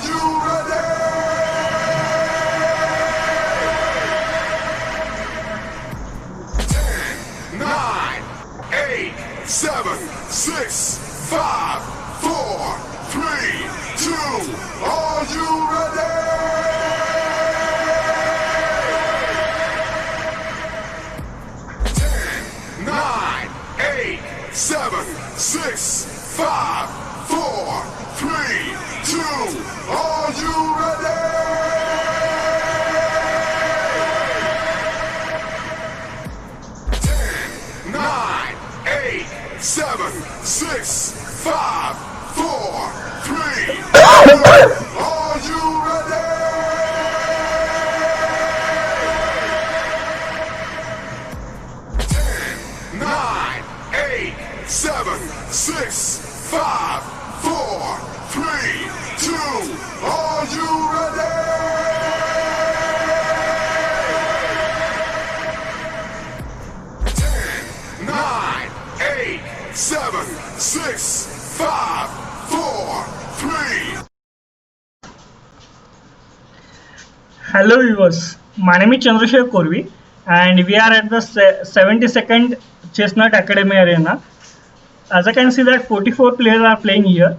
you ready? 10, 9, 8, 7, 6, 5, 4, 3, 2. Are you ready? 10, 9, 8, 7, 6, 5, 4, 3, 2. Are you ready? 10, 9, 8, 7, 6, 5, 4, 3, 2. Are you ready? 10, 9, 8, 7, 6, 5, 4, 3, 2. Are you ready? 10, 9, 8, 7, 6, 5, 4, 3. Hello viewers, my name is Chandrasekhar Korvi and we are at the 72nd Chestnut Academy Arena. As I can see that 44 players are playing here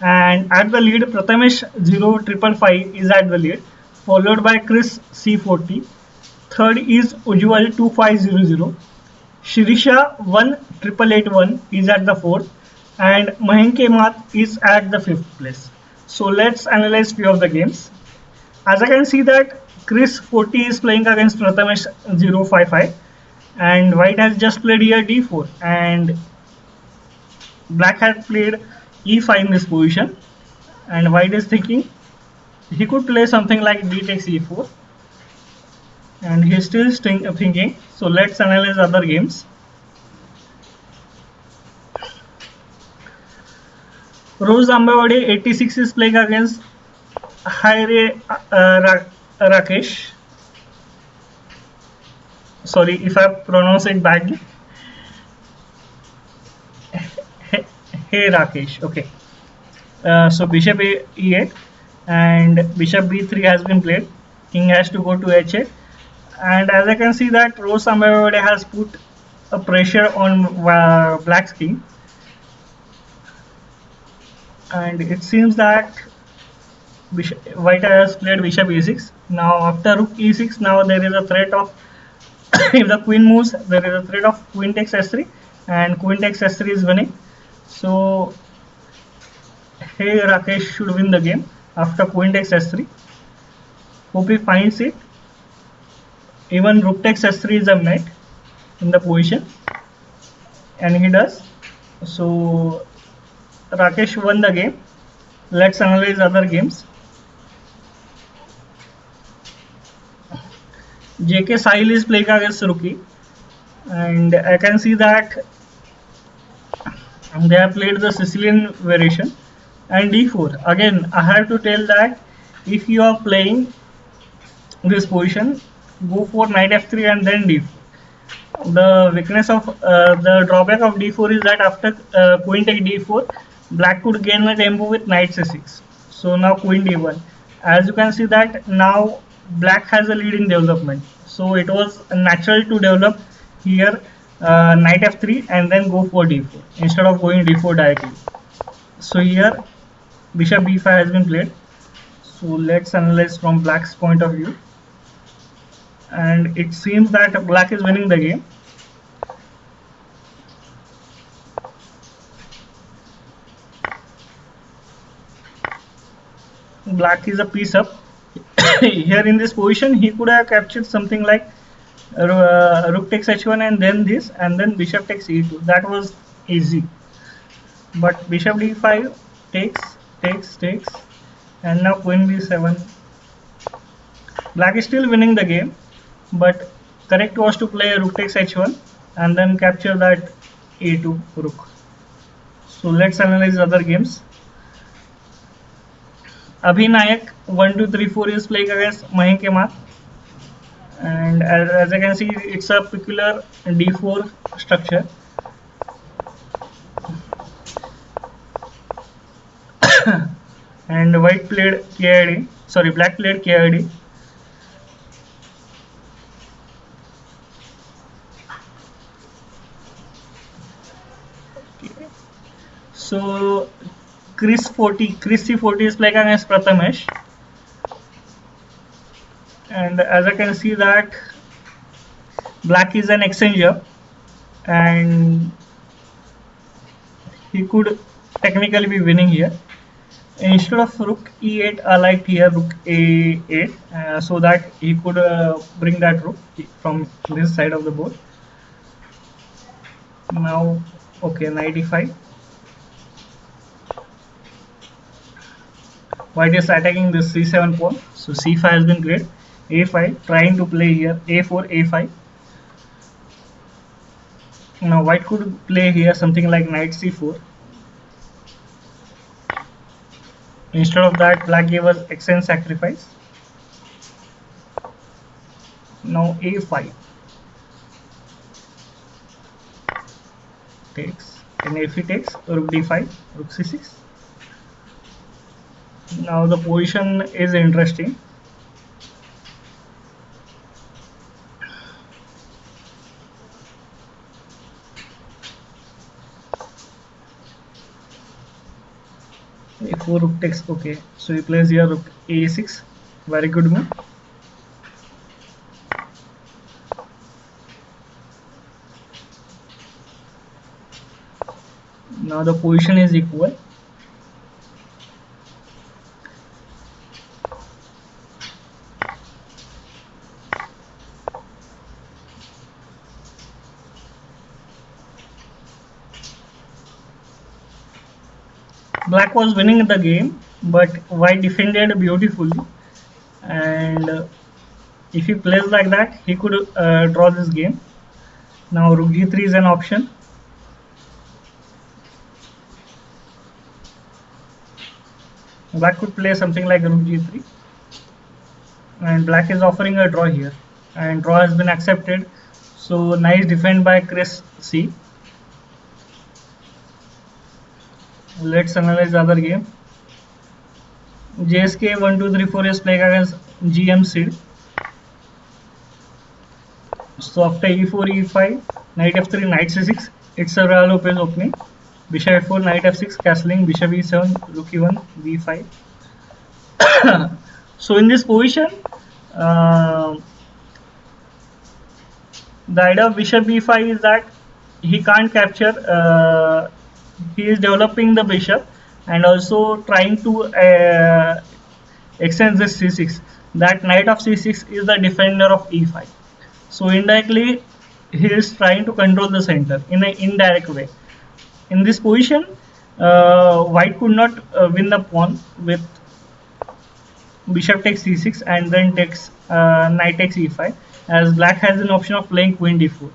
and at the lead Prathamesh 0555 is at the lead, followed by Chris C40. Third is Ujwal 2500. Shirisha 1881 is at the fourth and Mahenk Mat is at the fifth place. So let's analyze few of the games. As I can see that Chris 40 is playing against Prathamesh 055 and white has just played here d4 and black had played e5 in this position and white is thinking he could play something like d takes e4 and he is still thinking. So let's analyze other games. Rose Ambawadi 86 is playing against Haire Rakesh. Sorry if I pronounce it badly. Hey Rakesh. Okay. So bishop e8 and bishop b3 has been played. King has to go to h8. And as I can see that Rose Ambawadi has put a pressure on black's king. And it seems that white has played bishop e6. Now after rook e6, now there is a threat of if the queen moves, there is a threat of queen takes s3 and queen takes s3 is winning. So hey Rakesh should win the game after queen takes s3. Hope he finds it. Even rook takes s3 is a mate in the position and he does. So Rakesh won the game. Let's analyze other games. JK Sahil is playing against Rookie and I can see that they have played the Sicilian variation and d4. Again I have to tell that if you are playing this position, go for knight f3 and then d4. The weakness of the drawback of d4 is that after queen take d4, black could gain a tempo with knight c6. So now queen d1. As you can see that now black has a lead in development. So it was natural to develop here knight f3 and then go for d4 instead of going d4 directly. So here bishop b5 has been played. So let's analyze from black's point of view. And it seems that black is winning the game. Black is a piece up. Here in this position he could have captured something like rook takes h1 and then this and then bishop takes e2. That was easy, but bishop d5 takes and now queen b7. Black is still winning the game, but correct was to play rook takes h1 and then capture that a2 rook. So let's analyze other games. Abhinayak 1234 is playing against Mahenk Mat, and as I can see, it's a peculiar d4 structure. and white played KID. Sorry, black played KID. Okay. So Chris C40 is playing against Prathamesh, and as I can see that black is an exchanger, and he could technically be winning here. Instead of rook e8, I liked here rook a8, so that he could bring that rook from this side of the board. Now, okay, knight e5. White is attacking this c7 pawn, so c5 has been great. a5, trying to play here a4, a5. Now white could play here something like knight c4. Instead of that, black gave us exchange sacrifice. Now a5 takes, and if he takes, rook d5, rook c6. Now the position is interesting. A4 rook takes, okay, so he plays here rook a6, very good move. Now the position is equal. Black was winning the game, but white defended beautifully, and if he plays like that, he could draw this game. Now rook g3 is an option. Black could play something like rook g3, and black is offering a draw here, and draw has been accepted. So nice defend by Chris C. Let's analyze the other game. JSK 1234 is playing against GM Sid. So after e4, e5, knight f3, knight c6, it's a Real Lopez opening. Bishop f4, knight f6, castling, bishop e7, rook e1, b5. So in this position, the idea of bishop b5 is that he can't capture. He is developing the bishop and also trying to extend this c6. That knight of c6 is the defender of e5. So indirectly, he is trying to control the center in an indirect way. In this position, white could not win the pawn with bishop takes c6 and then takes knight takes e5, as black has an option of playing queen d4.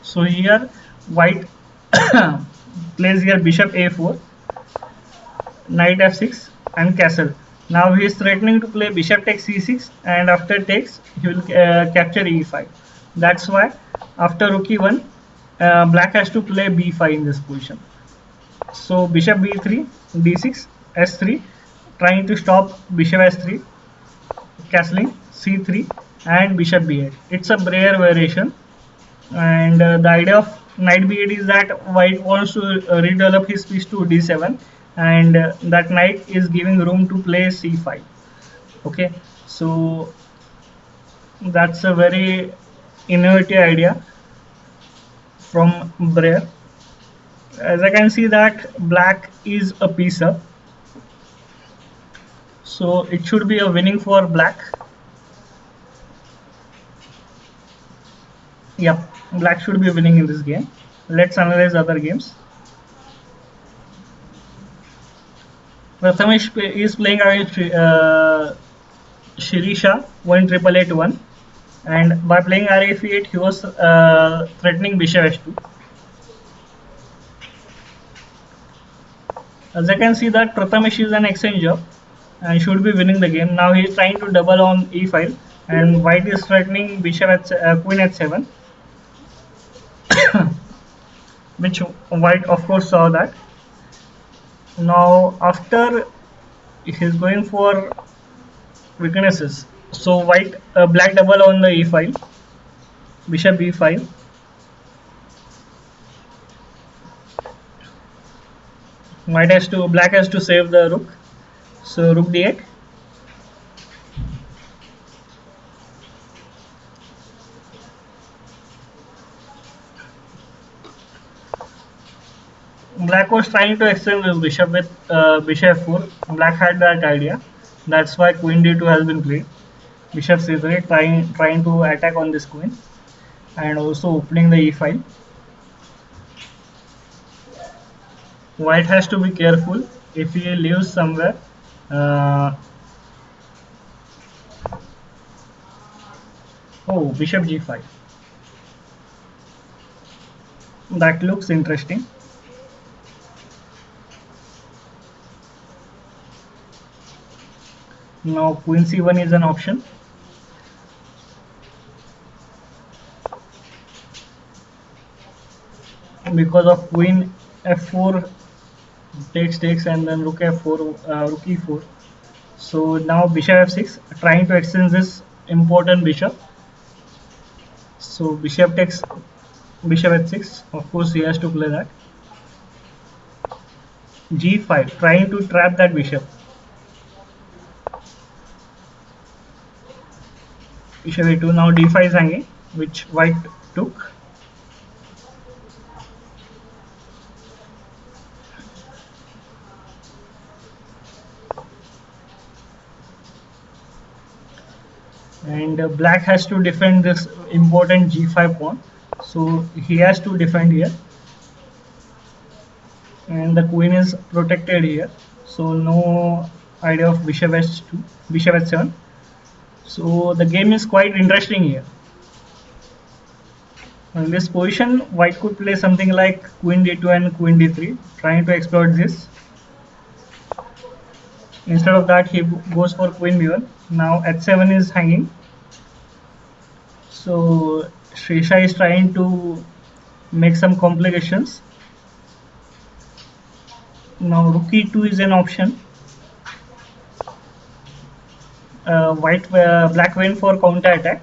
So here white plays here bishop a4, knight f6 and castle. Now he is threatening to play bishop takes c6, and after takes he will capture e5. That's why after rook e1, black has to play b5 in this position. So bishop b3, d6, s3, trying to stop bishop s3, castling c3 and bishop b8. It's a rare variation, and the idea of knight b8 is that white wants to redevelop his piece to d7, and that knight is giving room to play c5. Okay, so that's a very innovative idea from Breyer. As I can see that black is a piece up, so it should be a winning for black. Yep, black should be winning in this game. Let's analyze other games. Prathamesh is playing against Shirisha 18881, and by playing RF8 he was threatening bishop h2. As I can see that Prathamesh is an exchanger and should be winning the game. Now he is trying to double on e5, and white is threatening bishop at queen h7, which white of course saw that. Now after he's going for weaknesses. So black double on the e file, bishop b5. Black has to save the rook. So rook d8. Black was trying to extend this bishop with bishop f4. Black had that idea. That's why queen d2 has been played. Bishop c3 trying to attack on this queen and also opening the e file. White has to be careful if he leaves somewhere. Oh, bishop g5. That looks interesting. Now queen c1 is an option. Because of queen f4 takes and then rook f4, rook e4. So now bishop f6, trying to extend this important bishop. So bishop takes bishop h6. Of course, he has to play that. g5, trying to trap that bishop. Bishop a2. Now d5 is hanging, which white took. And black has to defend this important g5 pawn, so he has to defend here, and the queen is protected here, so no idea of bishop h2, bishop h7. So the game is quite interesting here. In this position, white could play something like queen d2 and queen d3, trying to exploit this. Instead of that, he goes for queen b1. Now h7 is hanging. So Srisha is trying to make some complications. Now rook e2 is an option. Black went for counter attack.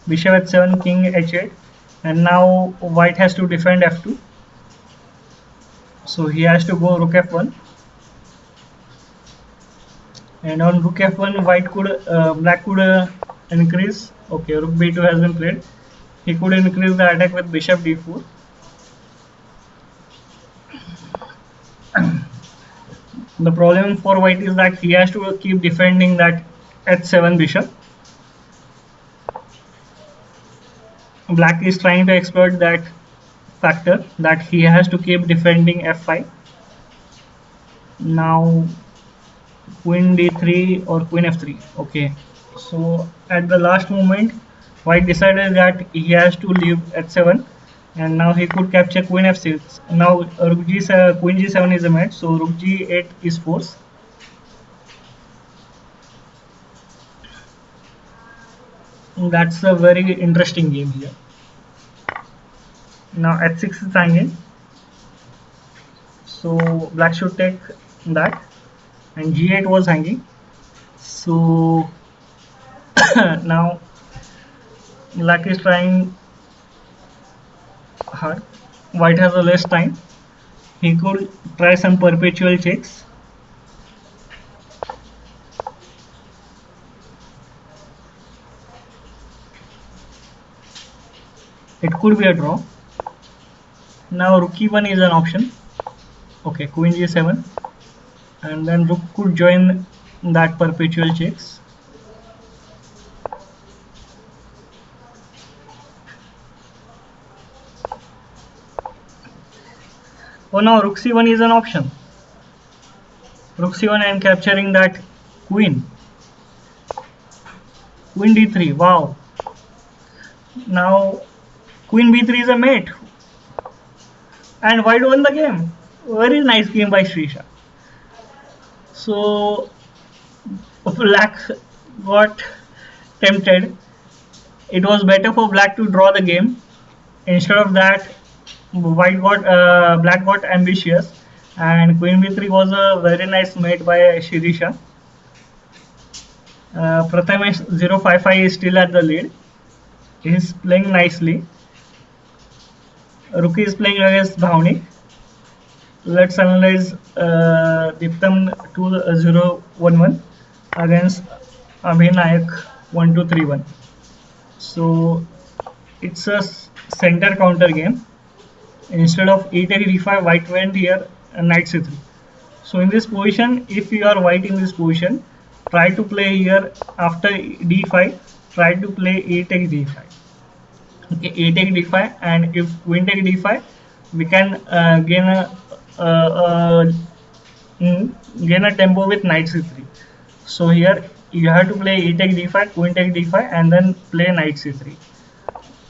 Bishop h7, king h8, and now white has to defend f2. So he has to go rook f1. And on rook f1, black could increase. Okay, rook b2 has been played. He could increase the attack with bishop d4. The problem for white is that he has to keep defending that h7 bishop. Black is trying to exploit that factor, that he has to keep defending f5. Now queen d3 or queen f3. Okay, so at the last moment, white decided that he has to leave h7, and now he could capture queen f6. Now queen g7 is a match, so rook g8 is forced. That's a very interesting game here. Now h6 is hanging, so black should take that, and g8 was hanging. So now black is trying hard. White has a less time. He could try some perpetual checks. It could be a draw. Now rook e1 is an option. Okay, queen g7, and then rook could join that perpetual checks. Oh, now rook c1 is an option. Rook c1 and capturing that queen. Queen d3. Wow. Now queen b3 is a mate, and white won the game. Very nice game by Srisha. So black got tempted. It was better for black to draw the game. Instead of that, black got ambitious, and queen b3 was a very nice mate by Srisha. Prathamesh 055 is still at the lead. He's playing nicely. Rookie is playing against Bhavnik. Let's analyze Diptam 2011 against Abhinayak 1231. So it's a center counter game. Instead of e-take d5, white went here knight c3. So in this position, if you are white in this position, try to play here after d5, try to play e-take d5. Okay, e-take d5, and if queen take d5, we can uh, gain a tempo with knight c3. So here you have to play e-take d5, queen take d5, and then play knight c3.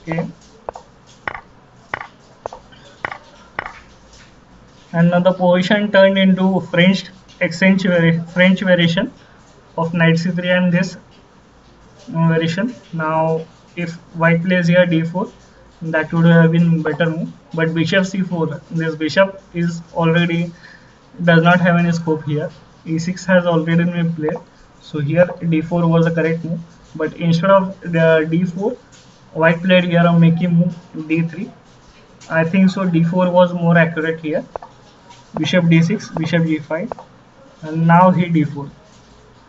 Okay. And now the position turned into French French variation of knight c3 and this variation. Now if white plays here d4, that would have been better move, but bishop c4, this bishop is already does not have any scope here. e6 has already been played, so here d4 was the correct move, but instead of the d4, white played here a making move d3. I think so d4 was more accurate here. Bishop d6, bishop g5, and now he d4.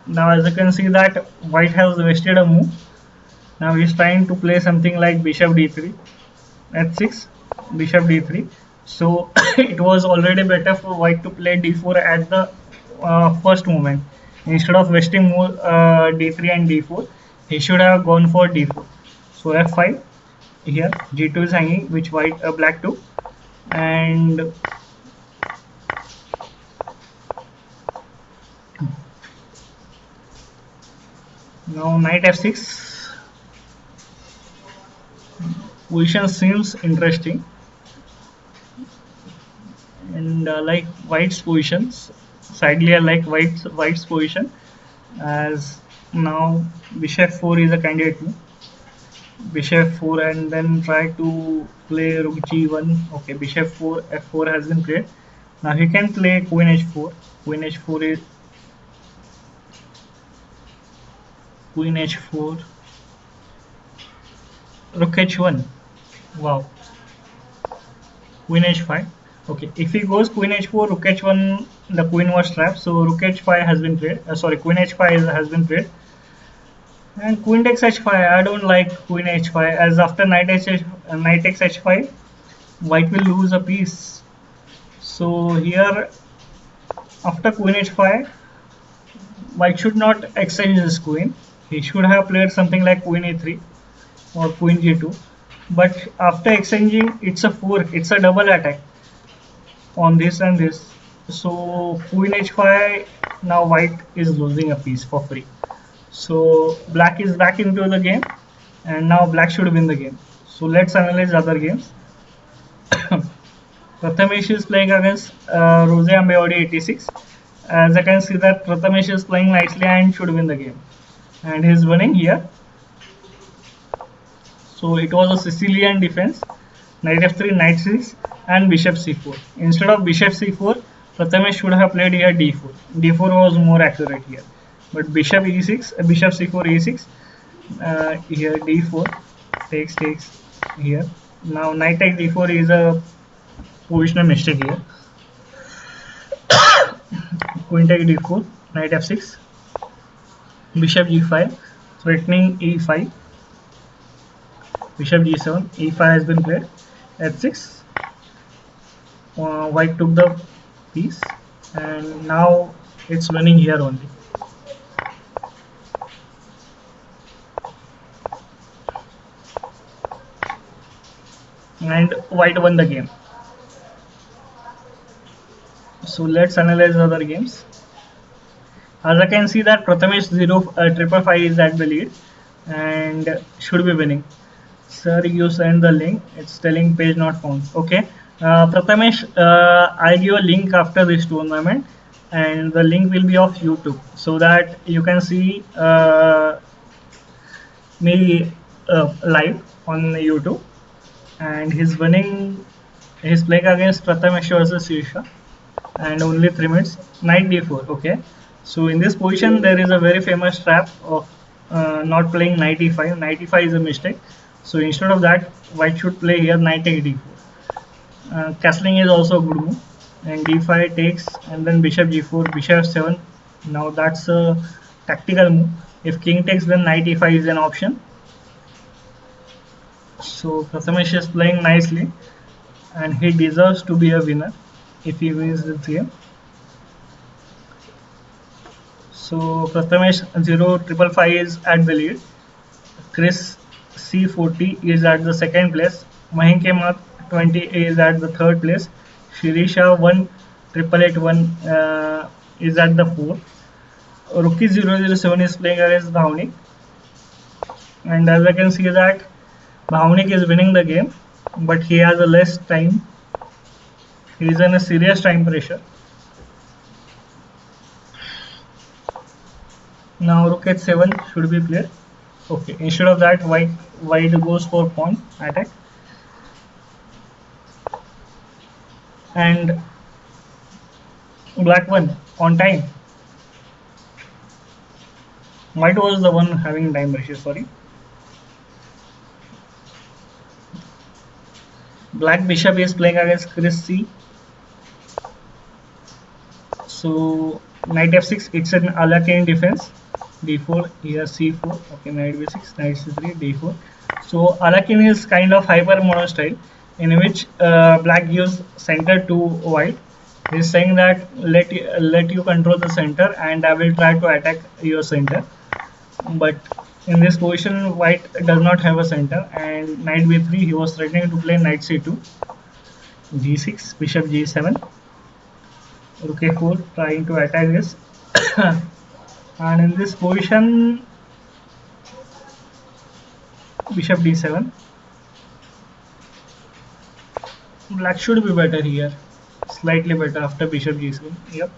Now as you can see that white has wasted a move. Now he is trying to play something like bishop d3, h6, bishop d3. So it was already better for white to play d4 at the first moment. Instead of wasting more d3 and d4, he should have gone for d4. So f5 here, g2 is hanging, which white black took, and now knight f6. Position seems interesting, and like white's positions, sadly I like white's position, as now bishop 4 is a candidate move. Bishop 4 and then try to play rook g1. Okay, bishop 4, f4 has been played. Now he can play queen h4. Queen h4 is queen h4, rook h1. Wow. Queen h5. Okay, if he goes queen h4, rook h1, the queen was trapped, so rook h5 has been played. Sorry, queen h5 has been played. And queen takes h5. I don't like queen h5, as after knight takes h5, white will lose a piece. So here, after queen h5, white should not exchange this queen. He should have played something like queen a3 or queen g2. But after exchanging, it's a fork, it's a double attack on this and this. So queen h5, now white is losing a piece for free. So black is back into the game, and now black should win the game. So let's analyze other games. Prathamesh is playing against Rose Ambeodi 86. As I can see that Prathamesh is playing nicely and should win the game, and he's winning here. So it was a Sicilian defense, knight f3, knight 6, and bishop c4. Instead of bishop c4, Prathamesh should have played here d4. d4 was more accurate here, but bishop e6, bishop c4 e6, here d4 takes here. Now knight take d4 is a positional mistake here. Queen take d4, knight f6, bishop g5, threatening e5, bishop g7, e5 has been played, h6, white took the piece, and now it's winning here only. And white won the game. So let's analyze other games. As I can see that Prathamesh 555 is at the lead and should be winning. Sir, you send the link. It's telling page not found. Okay. Prathamesh, I'll give a link after this tournament, and the link will be of YouTube, so that you can see me live on YouTube. And he's winning. He's playing against Prathamesh versus Sirsha, and only 3 minutes. Knight d4. Okay. So in this position, there is a very famous trap of not playing knight e5. Knight e5 is a mistake. So instead of that, white should play here knight take d4. Castling is also a good move. And d5 takes, and then bishop g4, bishop f7. Now that's a tactical move. If king takes, then knight e5 is an option. So Prathamesh is playing nicely, and he deserves to be a winner if he wins this game. So Prathamesh 0555 is at the lead. Chris C40 is at the second place. Mahinkemat 20 is at the third place. Shirisha 1881 is at the fourth. Rookie 007 is playing against Bhavnik. And as I can see that Bhavnik is winning the game, but he has a less time. He is in a serious time pressure. Now rook h7 should be played. Okay, instead of that, white goes for pawn attack. And black won on time. White was the one having time pressure, sorry. Black bishop is playing against Chris C. So knight f6, it's an Alakin defense. d4, here c4, okay, knight b6, knight c3, d4. So Alakin is kind of hyper mono style in which black gives center to white. He's saying that let you control the center and I will try to attack your center. But in this position, white does not have a center, and knight b3, he was threatening to play knight c2, g6, bishop g7, rook a4, trying to attack this. And in this position, bishop d7. Black should be better here, slightly better after bishop g7. Yep.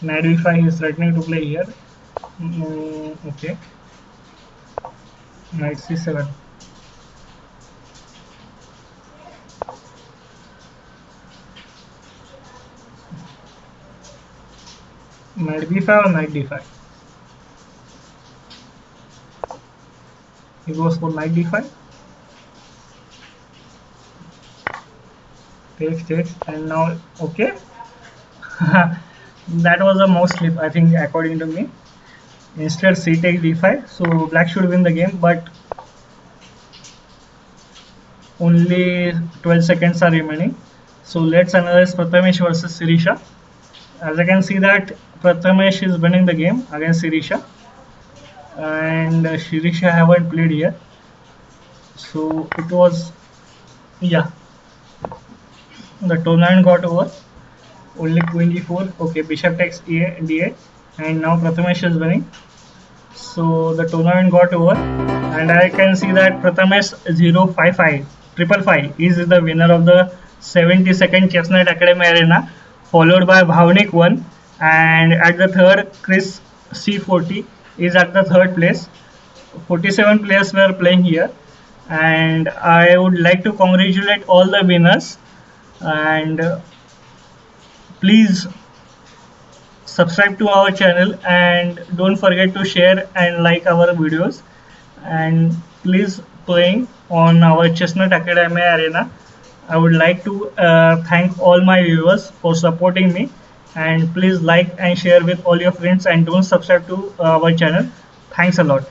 Knight b5, he is threatening to play here. Okay. Knight c7. Knight b5 or knight d5? He goes for knight d5. Takes, and now okay. That was a mouse slip, I think, according to me. Instead, c takes d5. So black should win the game, but only 12 seconds are remaining. So let's analyze Prathamesh versus Sirisha. As I can see that Prathamesh is winning the game against Sirisha, and Sirisha haven't played yet. So it was, yeah, the tournament got over. Only queen d4. Okay, bishop takes d8, and now Prathamesh is winning. So the tournament got over, and I can see that Prathamesh 0555 is the winner of the 72nd Chessnet Academy Arena, followed by Bhavnik 1, and at the third, Chris C40 is at the third place. 47 players were playing here, and I would like to congratulate all the winners, and please subscribe to our channel and don't forget to share and like our videos, and please playing on our Chessnet Academy Arena. I would like to thank all my viewers for supporting me, and please like and share with all your friends, and don't subscribe to our channel. Thanks a lot.